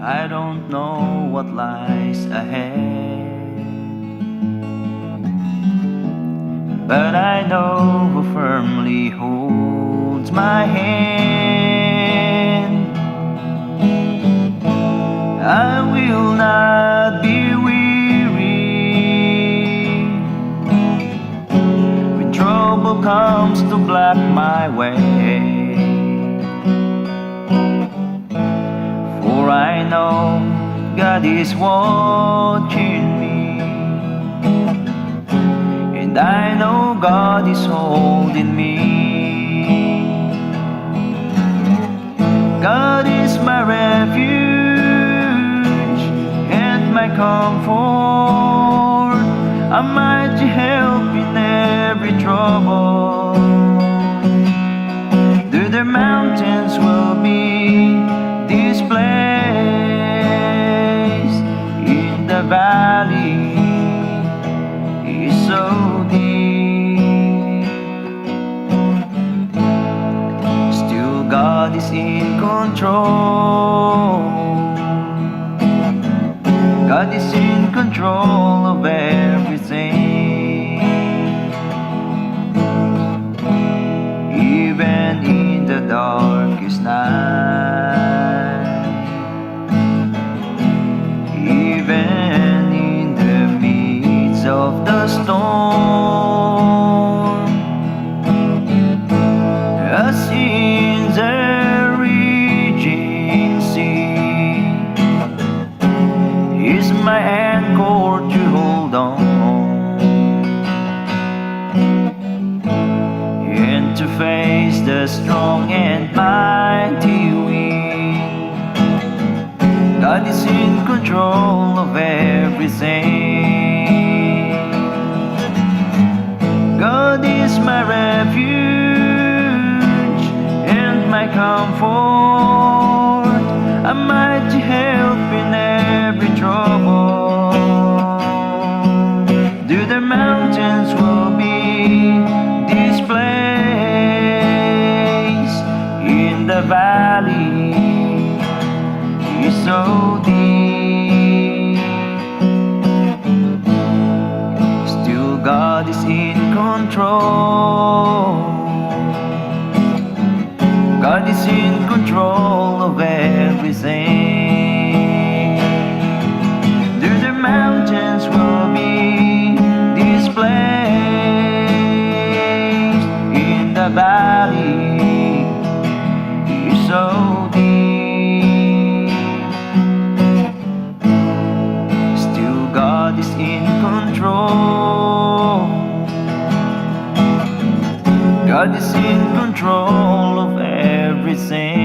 I don't know what lies ahead, but I know who firmly holds my hand. I will not be weary when trouble comes to block my way. For I know God is watching me, and I know God is holding me. God is my refuge and my comfort, a mighty help in every trouble. Though the mountains will be displaced, in the valley is so deep, still God is in control. God is in control of everything, even in the darkest night, even in the midst of the storm. As in the raging sea is my anchor to hold on, and to face the strong and mighty wind. God is in control of everything. God is my refuge and my comfort, a mighty help in every trouble. Though the mountains will be displaced, in the valley is so deep, still God is in control. God is in control of everything. Though the mountains will be displaced, in the valley is so deep, still God is in control. God is in control of everything.